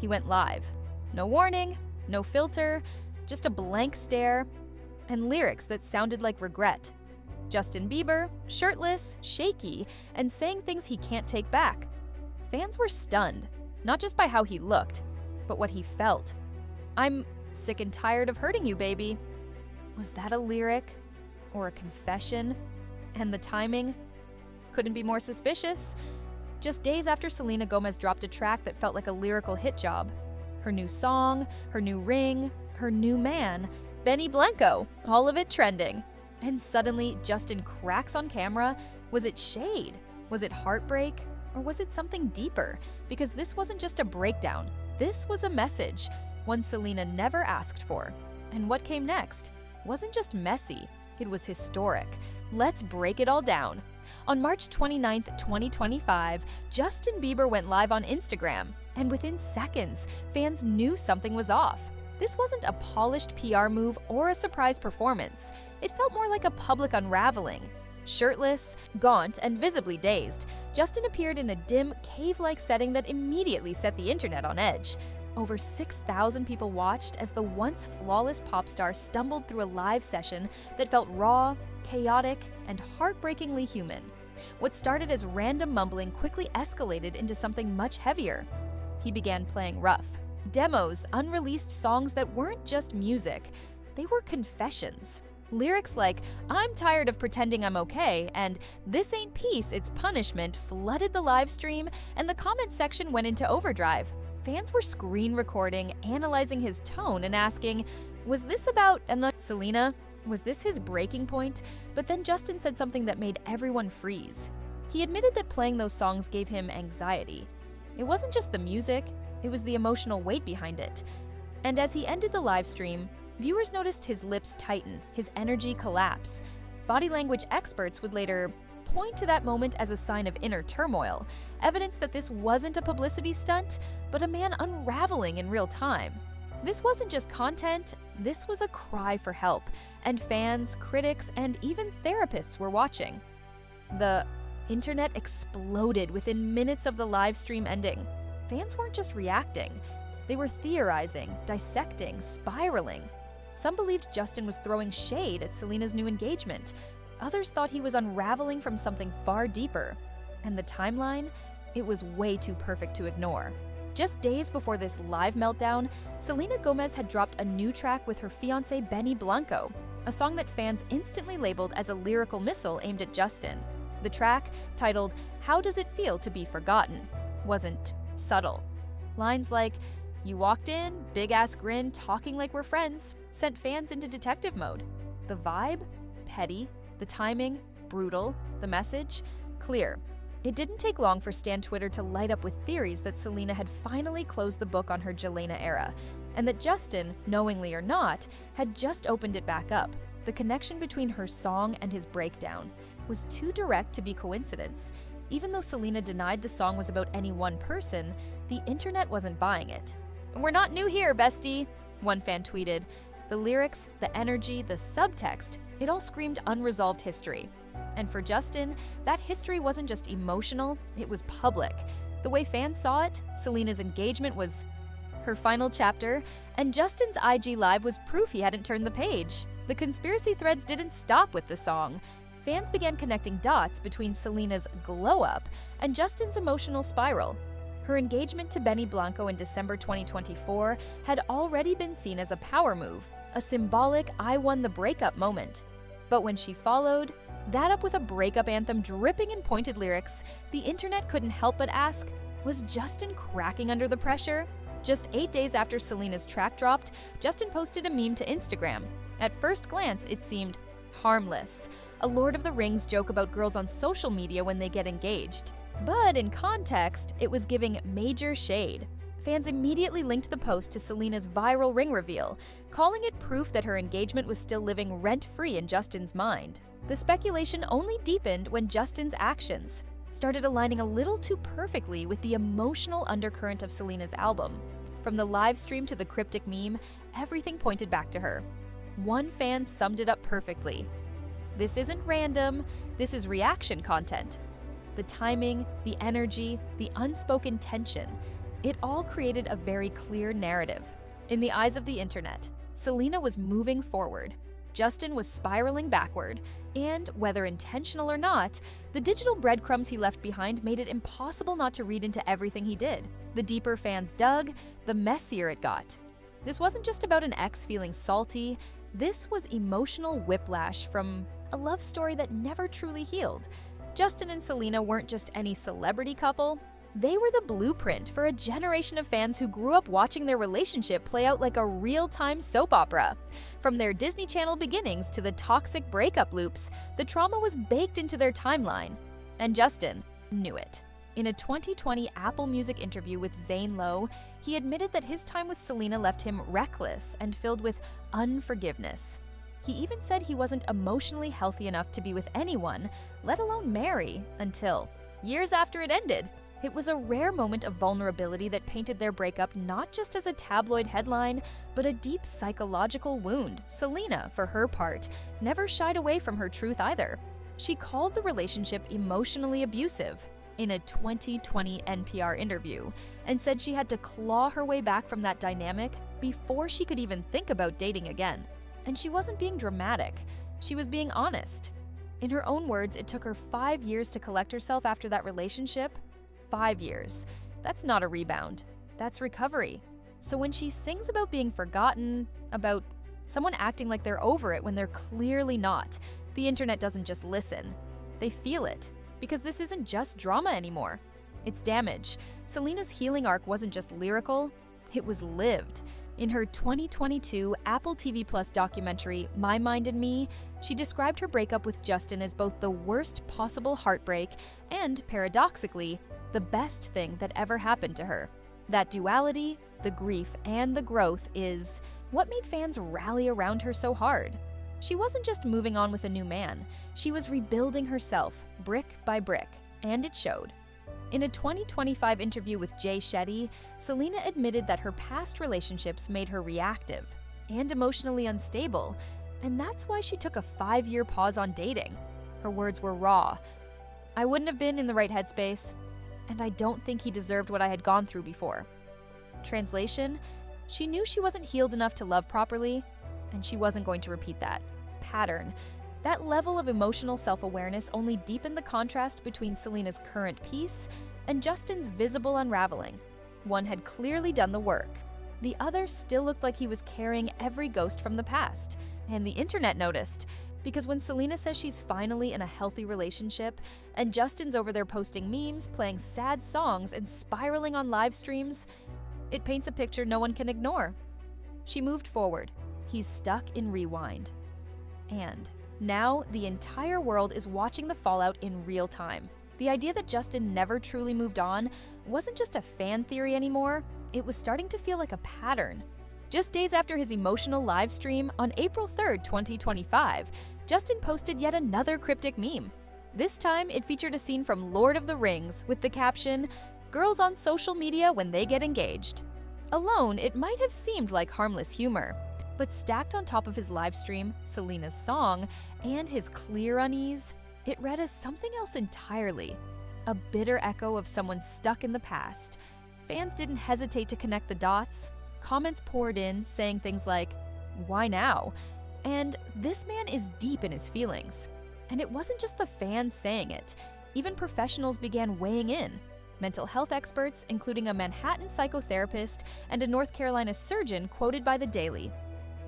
He went live. No warning, no filter, just a blank stare, and lyrics that sounded like regret. Justin Bieber, shirtless, shaky, and saying things he can't take back. Fans were stunned, not just by how he looked, but what he felt. "I'm sick and tired of hurting you, baby." Was that a lyric? Or a confession? And the timing? Couldn't be more suspicious. Just days after Selena Gomez dropped a track that felt like a lyrical hit job. Her new song, her new ring, her new man, Benny Blanco, all of it trending. And suddenly, Justin cracks on camera. Was it shade? Was it heartbreak? Or was it something deeper? Because this wasn't just a breakdown. This was a message, one Selena never asked for. And what came next wasn't just messy, it was historic. Let's break it all down. On March 29, 2025, Justin Bieber went live on Instagram, and within seconds, fans knew something was off. This wasn't a polished PR move or a surprise performance. It felt more like a public unraveling. Shirtless, gaunt, and visibly dazed, Justin appeared in a dim, cave-like setting that immediately set the internet on edge. Over 6,000 people watched as the once flawless pop star stumbled through a live session that felt raw, chaotic, and heartbreakingly human. What started as random mumbling quickly escalated into something much heavier. He began playing rough. Demos, unreleased songs that weren't just music, they were confessions. Lyrics like, "I'm tired of pretending I'm okay," and "This ain't peace, it's punishment" flooded the live stream, and the comment section went into overdrive. Fans were screen recording, analyzing his tone, and asking, was this about Selena? Was this his breaking point? But then Justin said something that made everyone freeze. He admitted that playing those songs gave him anxiety. It wasn't just the music, it was the emotional weight behind it. And as he ended the live stream, viewers noticed his lips tighten, his energy collapse. Body language experts would later point to that moment as a sign of inner turmoil, evidence that this wasn't a publicity stunt, but a man unraveling in real time. This wasn't just content, this was a cry for help, and fans, critics, and even therapists were watching. The internet exploded within minutes of the live stream ending. Fans weren't just reacting, they were theorizing, dissecting, spiraling. Some believed Justin was throwing shade at Selena's new engagement. Others thought he was unraveling from something far deeper. And the timeline? It was way too perfect to ignore. Just days before this live meltdown, Selena Gomez had dropped a new track with her fiancé Benny Blanco, a song that fans instantly labeled as a lyrical missile aimed at Justin. The track, titled "How Does It Feel to Be Forgotten?", wasn't subtle. Lines like, "You walked in, big-ass grin, talking like we're friends," sent fans into detective mode. The vibe? Petty. The timing? Brutal. The message? Clear. It didn't take long for Stan Twitter to light up with theories that Selena had finally closed the book on her Jelena era, and that Justin, knowingly or not, had just opened it back up. The connection between her song and his breakdown was too direct to be coincidence. Even though Selena denied the song was about any one person, the internet wasn't buying it. "We're not new here, bestie," one fan tweeted. The lyrics, the energy, the subtext, it all screamed unresolved history. And for Justin, that history wasn't just emotional, it was public. The way fans saw it, Selena's engagement was her final chapter, and Justin's IG Live was proof he hadn't turned the page. The conspiracy threads didn't stop with the song. Fans began connecting dots between Selena's glow-up and Justin's emotional spiral. Her engagement to Benny Blanco in December 2024 had already been seen as a power move, a symbolic "I won the breakup" moment. But when she followed that up with a breakup anthem dripping in pointed lyrics, the internet couldn't help but ask, was Justin cracking under the pressure? Just 8 days after Selena's track dropped, Justin posted a meme to Instagram. At first glance, it seemed harmless, a Lord of the Rings joke about girls on social media when they get engaged. But in context, it was giving major shade. Fans immediately linked the post to Selena's viral ring reveal, calling it proof that her engagement was still living rent-free in Justin's mind. The speculation only deepened when Justin's actions started aligning a little too perfectly with the emotional undercurrent of Selena's album. From the live stream to the cryptic meme, everything pointed back to her. One fan summed it up perfectly. "This isn't random, this is reaction content." The timing, the energy, the unspoken tension. It all created a very clear narrative. In the eyes of the internet, Selena was moving forward. Justin was spiraling backward, and whether intentional or not, the digital breadcrumbs he left behind made it impossible not to read into everything he did. The deeper fans dug, the messier it got. This wasn't just about an ex feeling salty, this was emotional whiplash from a love story that never truly healed. Justin and Selena weren't just any celebrity couple. They were the blueprint for a generation of fans who grew up watching their relationship play out like a real-time soap opera. From their Disney Channel beginnings to the toxic breakup loops, the trauma was baked into their timeline. And Justin knew it. In a 2020 Apple Music interview with Zane Lowe, he admitted that his time with Selena left him reckless and filled with unforgiveness. He even said he wasn't emotionally healthy enough to be with anyone, let alone marry, until years after it ended. It was a rare moment of vulnerability that painted their breakup not just as a tabloid headline, but a deep psychological wound. Selena, for her part, never shied away from her truth either. She called the relationship emotionally abusive in a 2020 NPR interview and said she had to claw her way back from that dynamic before she could even think about dating again. And she wasn't being dramatic, she was being honest. In her own words, it took her 5 years to collect herself after that relationship. 5 years. That's not a rebound. That's recovery. So when she sings about being forgotten, about someone acting like they're over it when they're clearly not, the internet doesn't just listen. They feel it. Because this isn't just drama anymore. It's damage. Selena's healing arc wasn't just lyrical, it was lived. In her 2022 Apple TV Plus documentary, My Mind and Me, she described her breakup with Justin as both the worst possible heartbreak and, paradoxically, the best thing that ever happened to her. That duality, the grief and the growth, is what made fans rally around her so hard. She wasn't just moving on with a new man, she was rebuilding herself, brick by brick, and it showed. In a 2025 interview with Jay Shetty, Selena admitted that her past relationships made her reactive and emotionally unstable, and that's why she took a 5-year pause on dating. Her words were raw. "I wouldn't have been in the right headspace, and I don't think he deserved what I had gone through before." Translation: she knew she wasn't healed enough to love properly, and she wasn't going to repeat that pattern. That level of emotional self-awareness only deepened the contrast between Selena's current peace and Justin's visible unraveling. One had clearly done the work. The other still looked like he was carrying every ghost from the past. And the internet noticed, because when Selena says she's finally in a healthy relationship, and Justin's over there posting memes, playing sad songs, and spiraling on live streams, it paints a picture no one can ignore. She moved forward. He's stuck in rewind. And now, the entire world is watching the fallout in real time. The idea that Justin never truly moved on wasn't just a fan theory anymore, it was starting to feel like a pattern. Just days after his emotional live stream, on April 3rd, 2025, Justin posted yet another cryptic meme. This time, it featured a scene from Lord of the Rings with the caption, "Girls on social media when they get engaged." Alone, it might have seemed like harmless humor. But stacked on top of his live stream, Selena's song, and his clear unease, it read as something else entirely. A bitter echo of someone stuck in the past. Fans didn't hesitate to connect the dots. Comments poured in, saying things like, "Why now?" And "This man is deep in his feelings." And it wasn't just the fans saying it. Even professionals began weighing in. Mental health experts, including a Manhattan psychotherapist and a North Carolina surgeon quoted by The Daily.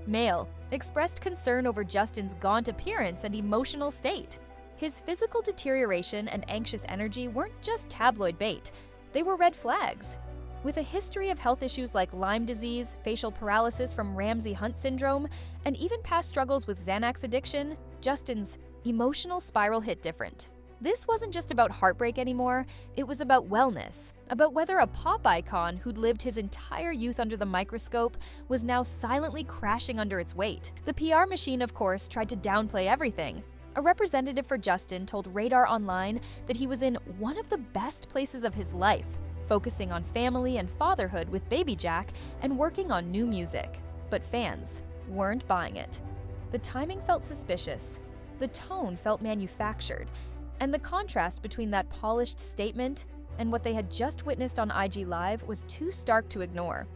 Male expressed concern over Justin's gaunt appearance and emotional state. His physical deterioration and anxious energy weren't just tabloid bait, they were red flags. With a history of health issues like Lyme disease, facial paralysis from Ramsay-Hunt syndrome, and even past struggles with Xanax addiction, Justin's emotional spiral hit different. This wasn't just about heartbreak anymore, it was about wellness, about whether a pop icon who'd lived his entire youth under the microscope was now silently crashing under its weight. The PR machine, of course, tried to downplay everything. A representative for Justin told Radar Online that he was in one of the best places of his life, focusing on family and fatherhood with baby Jack and working on new music. But fans weren't buying it. The timing felt suspicious. The tone felt manufactured. And the contrast between that polished statement and what they had just witnessed on IG Live was too stark to ignore.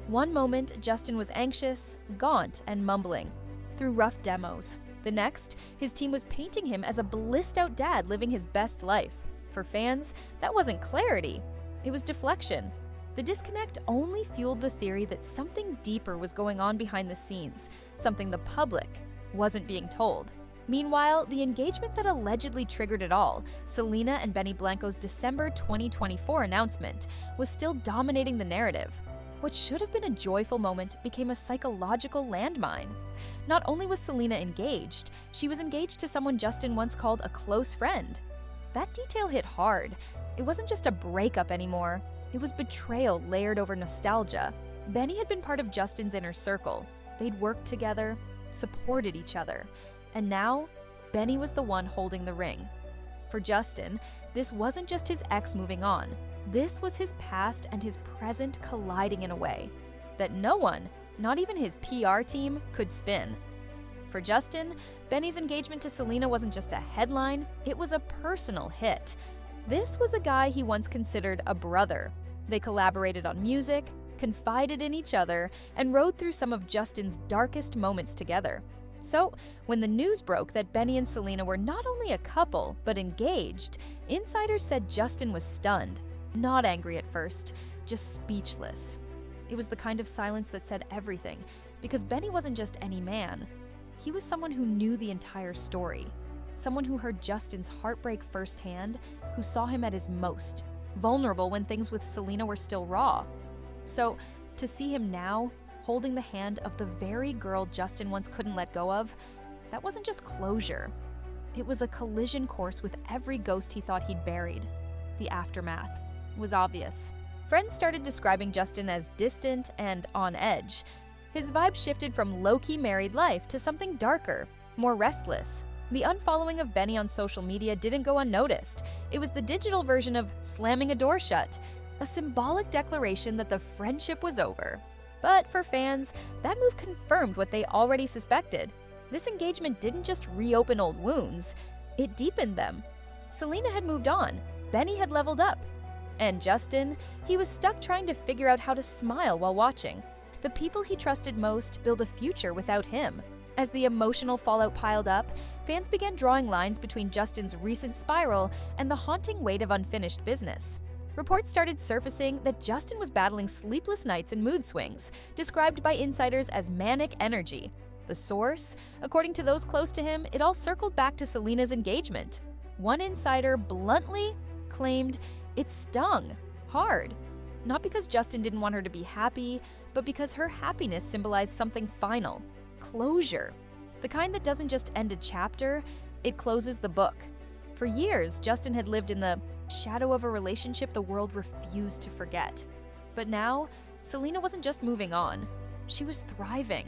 One moment, Justin was anxious, gaunt, and mumbling through rough demos. The next, his team was painting him as a blissed-out dad living his best life. For fans, that wasn't clarity, it was deflection. The disconnect only fueled the theory that something deeper was going on behind the scenes, something the public wasn't being told. Meanwhile, the engagement that allegedly triggered it all, Selena and Benny Blanco's December 2024 announcement, was still dominating the narrative. What should have been a joyful moment became a psychological landmine. Not only was Selena engaged, she was engaged to someone Justin once called a close friend. That detail hit hard. It wasn't just a breakup anymore. It was betrayal layered over nostalgia. Benny had been part of Justin's inner circle. They'd worked together, supported each other. And now, Benny was the one holding the ring. For Justin, this wasn't just his ex moving on. This was his past and his present colliding in a way that no one, not even his PR team, could spin. For Justin, Benny's engagement to Selena wasn't just a headline, it was a personal hit. This was a guy he once considered a brother. They collaborated on music, confided in each other, and rode through some of Justin's darkest moments together. So, when the news broke that Benny and Selena were not only a couple, but engaged, insiders said Justin was stunned. Not angry at first, just speechless. It was the kind of silence that said everything, because Benny wasn't just any man. He was someone who knew the entire story. Someone who heard Justin's heartbreak firsthand, who saw him at his most, vulnerable when things with Selena were still raw. So, to see him now, holding the hand of the very girl Justin once couldn't let go of, that wasn't just closure. It was a collision course with every ghost he thought he'd buried. The aftermath was obvious. Friends started describing Justin as distant and on edge. His vibe shifted from low-key married life to something darker, more restless. The unfollowing of Benny on social media didn't go unnoticed. It was the digital version of slamming a door shut, a symbolic declaration that the friendship was over. But for fans, that move confirmed what they already suspected. This engagement didn't just reopen old wounds, it deepened them. Selena had moved on, Benny had leveled up. And Justin, he was stuck trying to figure out how to smile while watching. The people he trusted most build a future without him. As the emotional fallout piled up, fans began drawing lines between Justin's recent spiral and the haunting weight of unfinished business. Reports started surfacing that Justin was battling sleepless nights and mood swings, described by insiders as manic energy. The source? According to those close to him, it all circled back to Selena's engagement. One insider bluntly claimed it stung hard. Not because Justin didn't want her to be happy, but because her happiness symbolized something final. Closure. The kind that doesn't just end a chapter, it closes the book. For years, Justin had lived in the shadow of a relationship the world refused to forget. But now, Selena wasn't just moving on, she was thriving.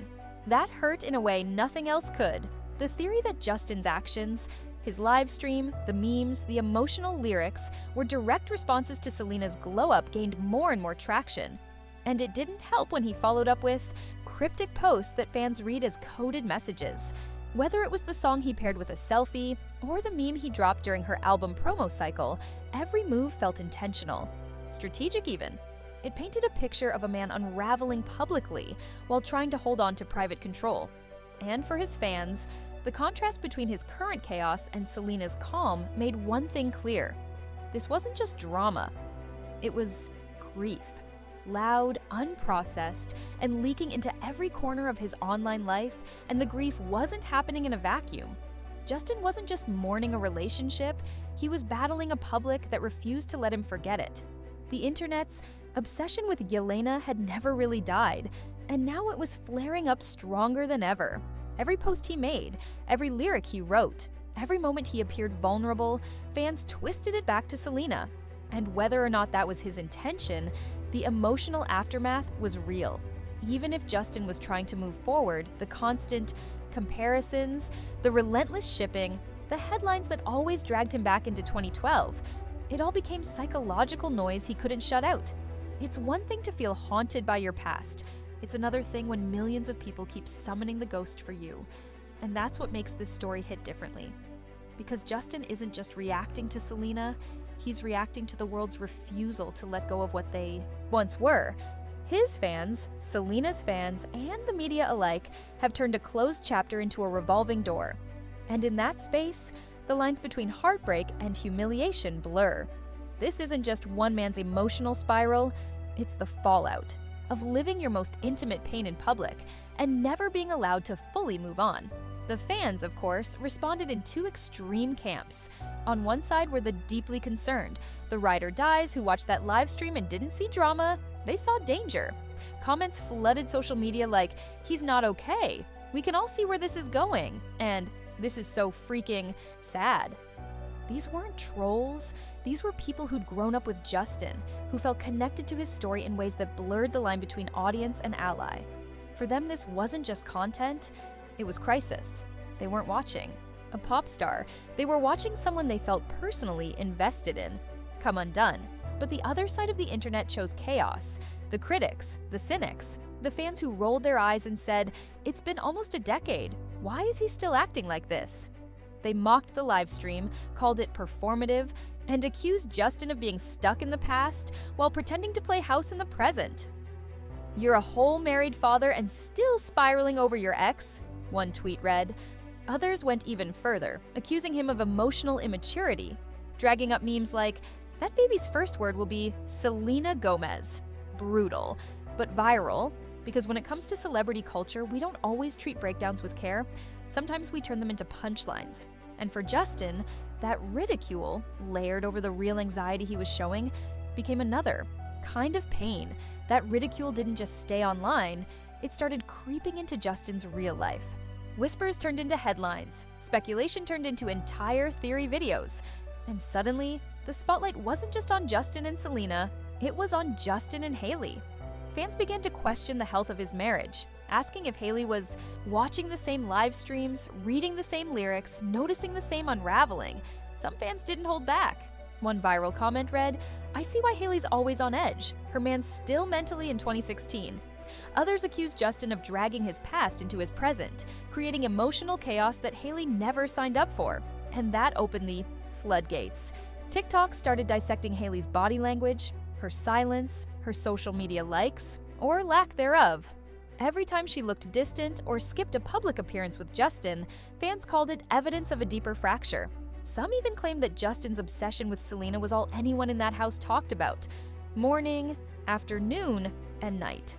That hurt in a way nothing else could. The theory that Justin's actions, his live stream, the memes, the emotional lyrics were direct responses to Selena's glow-up gained more and more traction. And it didn't help when he followed up with cryptic posts that fans read as coded messages. Whether it was the song he paired with a selfie, or the meme he dropped during her album promo cycle, every move felt intentional. Strategic even. It painted a picture of a man unraveling publicly while trying to hold on to private control. And for his fans, the contrast between his current chaos and Selena's calm made one thing clear. This wasn't just drama. It was grief. Loud, unprocessed, and leaking into every corner of his online life, and the grief wasn't happening in a vacuum. Justin wasn't just mourning a relationship, he was battling a public that refused to let him forget it. The internet's obsession with Yelena had never really died, and now it was flaring up stronger than ever. Every post he made, every lyric he wrote, every moment he appeared vulnerable, fans twisted it back to Selena. And whether or not that was his intention, the emotional aftermath was real. Even if Justin was trying to move forward, the constant comparisons, the relentless shipping, the headlines that always dragged him back into 2012, it all became psychological noise he couldn't shut out. It's one thing to feel haunted by your past. It's another thing when millions of people keep summoning the ghost for you. And that's what makes this story hit differently. Because Justin isn't just reacting to Selena, he's reacting to the world's refusal to let go of what they once were. His fans, Selena's fans, and the media alike have turned a closed chapter into a revolving door. And in that space, the lines between heartbreak and humiliation blur. This isn't just one man's emotional spiral, it's the fallout of living your most intimate pain in public and never being allowed to fully move on. The fans, of course, responded in two extreme camps. On one side were the deeply concerned, the ride or dies who watched that live stream and didn't see drama, they saw danger. Comments flooded social media like, "He's not okay. We can all see where this is going," and "This is so freaking sad." These weren't trolls, these were people who'd grown up with Justin, who felt connected to his story in ways that blurred the line between audience and ally. For them, this wasn't just content, it was crisis. They weren't watching a pop star, they were watching someone they felt personally invested in come undone. But the other side of the internet chose chaos. The critics, the cynics, the fans who rolled their eyes and said, "It's been almost a decade. Why is he still acting like this?" They mocked the live stream, called it performative, and accused Justin of being stuck in the past while pretending to play house in the present. "You're a whole married father and still spiraling over your ex," one tweet read. Others went even further, accusing him of emotional immaturity, dragging up memes like, "That baby's first word will be Selena Gomez." Brutal, but viral, because when it comes to celebrity culture, we don't always treat breakdowns with care. Sometimes we turn them into punchlines. And for Justin, that ridicule, layered over the real anxiety he was showing, became another kind of pain. That ridicule didn't just stay online, it started creeping into Justin's real life. Whispers turned into headlines, speculation turned into entire theory videos, and suddenly, the spotlight wasn't just on Justin and Selena, it was on Justin and Hailey. Fans began to question the health of his marriage, asking if Hailey was watching the same live streams, reading the same lyrics, noticing the same unraveling. Some fans didn't hold back. One viral comment read, "I see why Hailey's always on edge. Her man's still mentally in 2016. Others accused Justin of dragging his past into his present, creating emotional chaos that Hailey never signed up for. And that opened the floodgates. TikTok started dissecting Hailey's body language, her silence, her social media likes, or lack thereof. Every time she looked distant or skipped a public appearance with Justin, fans called it evidence of a deeper fracture. Some even claimed that Justin's obsession with Selena was all anyone in that house talked about, morning, afternoon, and night.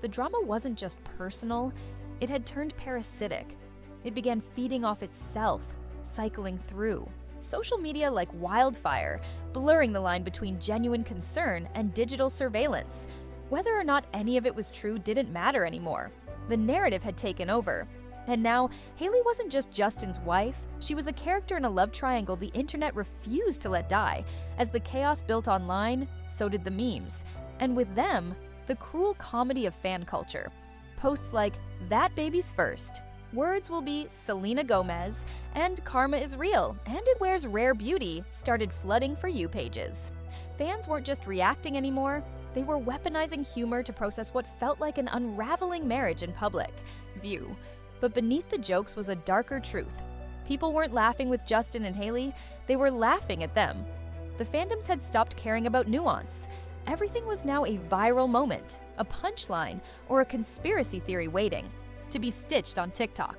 The drama wasn't just personal, it had turned parasitic. It began feeding off itself, cycling through social media like wildfire, blurring the line between genuine concern and digital surveillance. Whether or not any of it was true didn't matter anymore. The narrative had taken over. And now, Hailey wasn't just Justin's wife, she was a character in a love triangle the internet refused to let die. As the chaos built online, so did the memes. And with them, the cruel comedy of fan culture. Posts like, "That baby's first," words will be Selena Gomez, and "Karma is real, and it wears rare beauty," started flooding For You pages. Fans weren't just reacting anymore, they were weaponizing humor to process what felt like an unraveling marriage in public view. But beneath the jokes was a darker truth. People weren't laughing with Justin and Hailey, they were laughing at them. The fandoms had stopped caring about nuance. Everything was now a viral moment, a punchline, or a conspiracy theory waiting to be stitched on TikTok.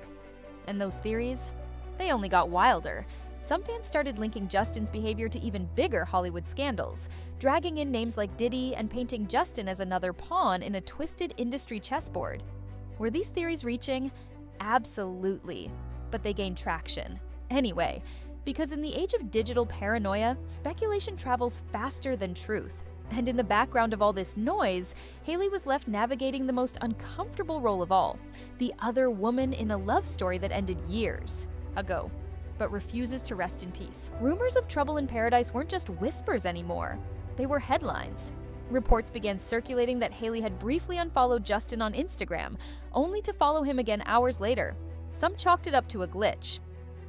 And those theories, they only got wilder. Some fans started linking Justin's behavior to even bigger Hollywood scandals, dragging in names like Diddy and painting Justin as another pawn in a twisted industry chessboard. Were these theories reaching? Absolutely. But they gained traction. Anyway, because in the age of digital paranoia, speculation travels faster than truth. And in the background of all this noise, Hailey was left navigating the most uncomfortable role of all, the other woman in a love story that ended years ago, but refuses to rest in peace. Rumors of trouble in paradise weren't just whispers anymore, they were headlines. Reports began circulating that Hailey had briefly unfollowed Justin on Instagram, only to follow him again hours later. Some chalked it up to a glitch.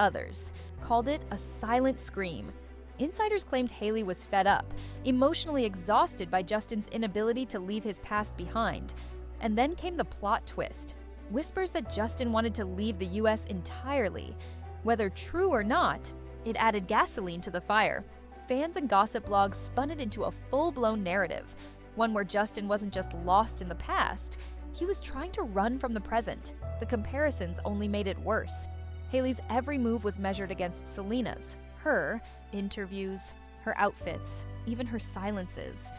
Others called it a silent scream. Insiders claimed Hailey was fed up, emotionally exhausted by Justin's inability to leave his past behind. And then came the plot twist. Whispers that Justin wanted to leave the US entirely. Whether true or not, it added gasoline to the fire. Fans and gossip blogs spun it into a full-blown narrative, one where Justin wasn't just lost in the past, he was trying to run from the present. The comparisons only made it worse. Hailey's every move was measured against Selena's, her interviews, her outfits, even her silences.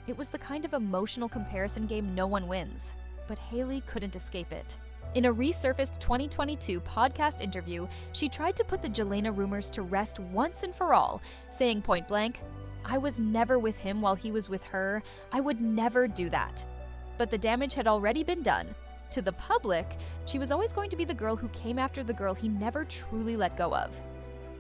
It was the kind of emotional comparison game no one wins, but Hailey couldn't escape it. In a resurfaced 2022 podcast interview, she tried to put the Jelena rumors to rest once and for all, saying point blank, "I was never with him while he was with her. I would never do that." But the damage had already been done. To the public, she was always going to be the girl who came after the girl he never truly let go of.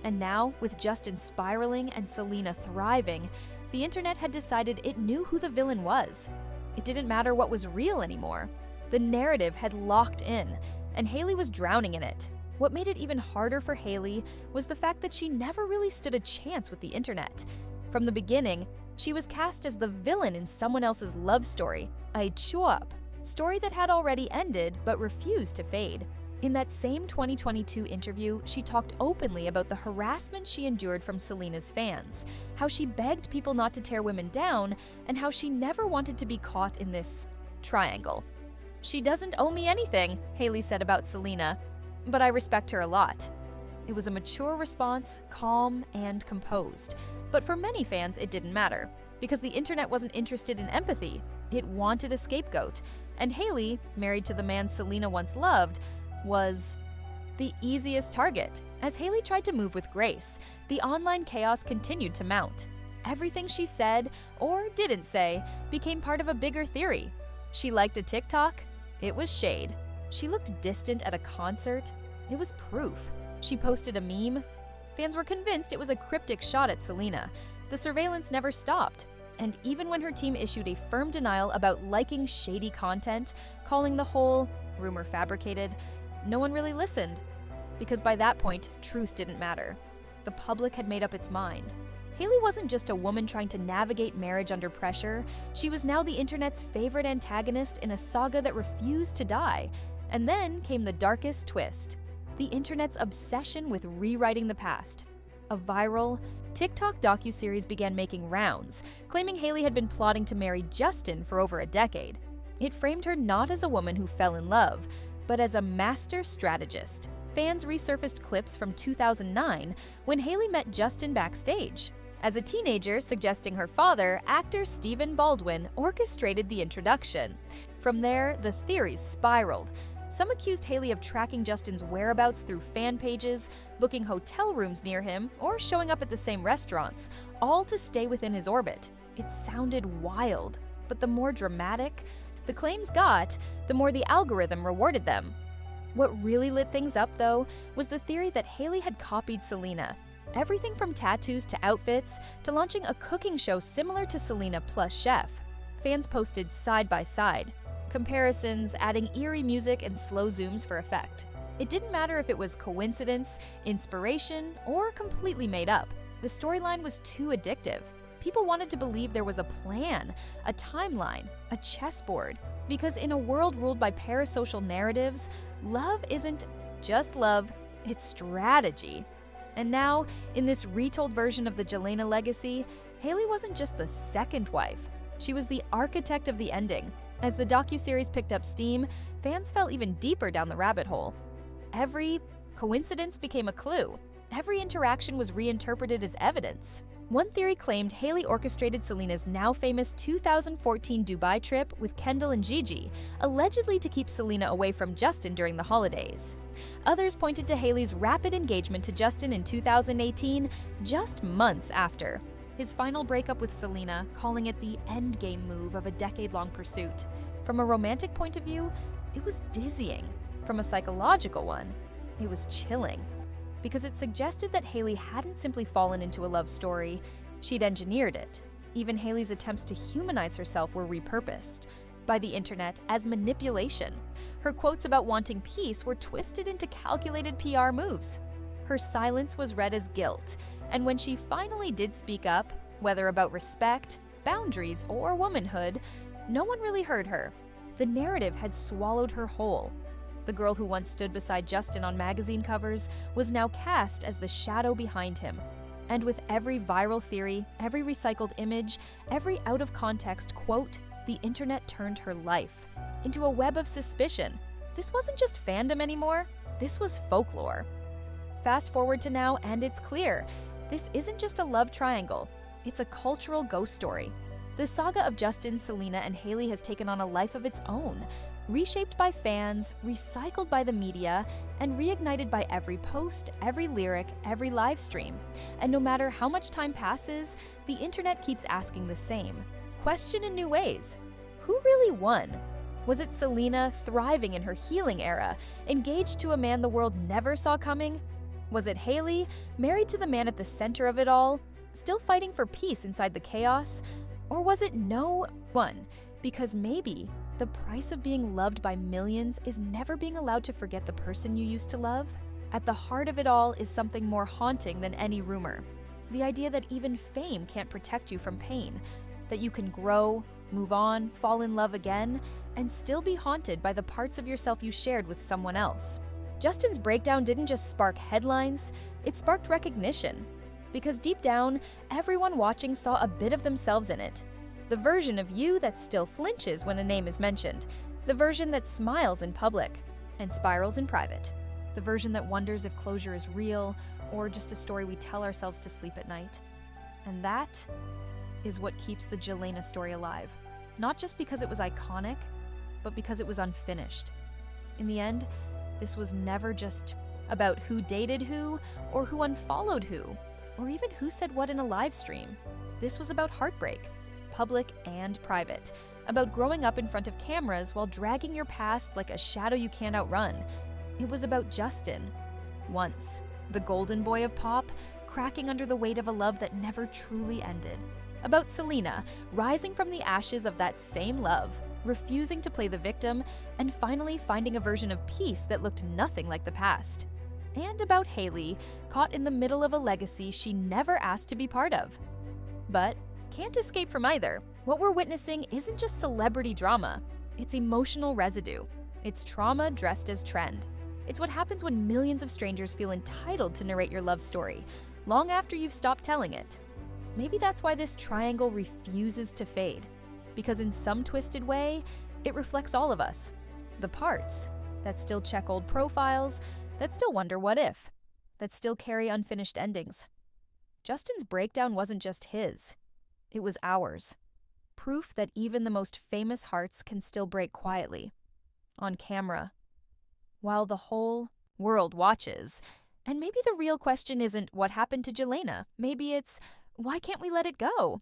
And now, with Justin spiraling and Selena thriving, the internet had decided it knew who the villain was. It didn't matter what was real anymore. The narrative had locked in, and Hailey was drowning in it. What made it even harder for Hailey was the fact that she never really stood a chance with the internet. From the beginning, she was cast as the villain in someone else's love story, a chuap, story that had already ended but refused to fade. In that same 2022 interview, she talked openly about the harassment she endured from Selena's fans, how she begged people not to tear women down, and how she never wanted to be caught in this triangle. "She doesn't owe me anything," Hailey said about Selena, "but I respect her a lot." It was a mature response, calm and composed. But for many fans, it didn't matter, because the internet wasn't interested in empathy. It wanted a scapegoat, and Hailey, married to the man Selena once loved, was the easiest target. As Hailey tried to move with grace, the online chaos continued to mount. Everything she said, or didn't say, became part of a bigger theory. She liked a TikTok? It was shade. She looked distant at a concert? It was proof. She posted a meme? Fans were convinced it was a cryptic shot at Selena. The surveillance never stopped. And even when her team issued a firm denial about liking shady content, calling the whole rumor fabricated, no one really listened. Because by that point, truth didn't matter. The public had made up its mind. Hailey wasn't just a woman trying to navigate marriage under pressure. She was now the internet's favorite antagonist in a saga that refused to die. And then came the darkest twist: the internet's obsession with rewriting the past. A viral TikTok docuseries began making rounds, claiming Hailey had been plotting to marry Justin for over a decade. It framed her not as a woman who fell in love, but as a master strategist. Fans resurfaced clips from 2009 when Hailey met Justin backstage. As a teenager, suggesting her father, actor Stephen Baldwin, orchestrated the introduction. From there, the theories spiraled. Some accused Hailey of tracking Justin's whereabouts through fan pages, booking hotel rooms near him, or showing up at the same restaurants, all to stay within his orbit. It sounded wild, but the more dramatic the claims got, the more the algorithm rewarded them. What really lit things up, though, was the theory that Hailey had copied Selena. Everything from tattoos to outfits to launching a cooking show similar to Selena plus Chef. Fans posted side by side, comparisons, adding eerie music and slow zooms for effect. It didn't matter if it was coincidence, inspiration, or completely made up. The storyline was too addictive. People wanted to believe there was a plan, a timeline, a chessboard. Because in a world ruled by parasocial narratives, love isn't just love, it's strategy. And now, in this retold version of the Jelena legacy, Hailey wasn't just the second wife. She was the architect of the ending. As the docuseries picked up steam, fans fell even deeper down the rabbit hole. Every coincidence became a clue. Every interaction was reinterpreted as evidence. One theory claimed Hailey orchestrated Selena's now famous 2014 Dubai trip with Kendall and Gigi, allegedly to keep Selena away from Justin during the holidays. Others pointed to Hailey's rapid engagement to Justin in 2018, just months after his final breakup with Selena, calling it the endgame move of a decade-long pursuit. From a romantic point of view, it was dizzying. From a psychological one, it was chilling. Because it suggested that Hailey hadn't simply fallen into a love story, she'd engineered it. Even Hailey's attempts to humanize herself were repurposed by the internet as manipulation. Her quotes about wanting peace were twisted into calculated PR moves. Her silence was read as guilt, and when she finally did speak up, whether about respect, boundaries, or womanhood, no one really heard her. The narrative had swallowed her whole. The girl who once stood beside Justin on magazine covers was now cast as the shadow behind him. And with every viral theory, every recycled image, every out-of-context quote, the internet turned her life into a web of suspicion. This wasn't just fandom anymore, this was folklore. Fast forward to now, and it's clear. This isn't just a love triangle, it's a cultural ghost story. The saga of Justin, Selena, and Hailey has taken on a life of its own, reshaped by fans, recycled by the media, and reignited by every post, every lyric, every live stream. And no matter how much time passes, the internet keeps asking the same question in new ways. Who really won? Was it Selena, thriving in her healing era, engaged to a man the world never saw coming? Was it Hailey, married to the man at the center of it all, still fighting for peace inside the chaos? Or was it no one? Because maybe the price of being loved by millions is never being allowed to forget the person you used to love? At the heart of it all is something more haunting than any rumor. The idea that even fame can't protect you from pain, that you can grow, move on, fall in love again, and still be haunted by the parts of yourself you shared with someone else. Justin's breakdown didn't just spark headlines, it sparked recognition. Because deep down, everyone watching saw a bit of themselves in it. The version of you that still flinches when a name is mentioned. The version that smiles in public and spirals in private. The version that wonders if closure is real or just a story we tell ourselves to sleep at night. And that is what keeps the Jelena story alive. Not just because it was iconic, but because it was unfinished. In the end, this was never just about who dated who or who unfollowed who, or even who said what in a live stream. This was about heartbreak, public and private, about growing up in front of cameras while dragging your past like a shadow you can't outrun. It was about Justin, once, the golden boy of pop, cracking under the weight of a love that never truly ended. About Selena, rising from the ashes of that same love, refusing to play the victim, and finally finding a version of peace that looked nothing like the past. And about Hailey, caught in the middle of a legacy she never asked to be part of. But can't escape from either. What we're witnessing isn't just celebrity drama, it's emotional residue. It's trauma dressed as trend. It's what happens when millions of strangers feel entitled to narrate your love story, long after you've stopped telling it. Maybe that's why this triangle refuses to fade. Because in some twisted way, it reflects all of us. The parts that still check old profiles, that still wonder what if, that still carry unfinished endings. Justin's breakdown wasn't just his, it was ours. Proof that even the most famous hearts can still break quietly, on camera, while the whole world watches. And maybe the real question isn't what happened to Jelena. Maybe it's, why can't we let it go?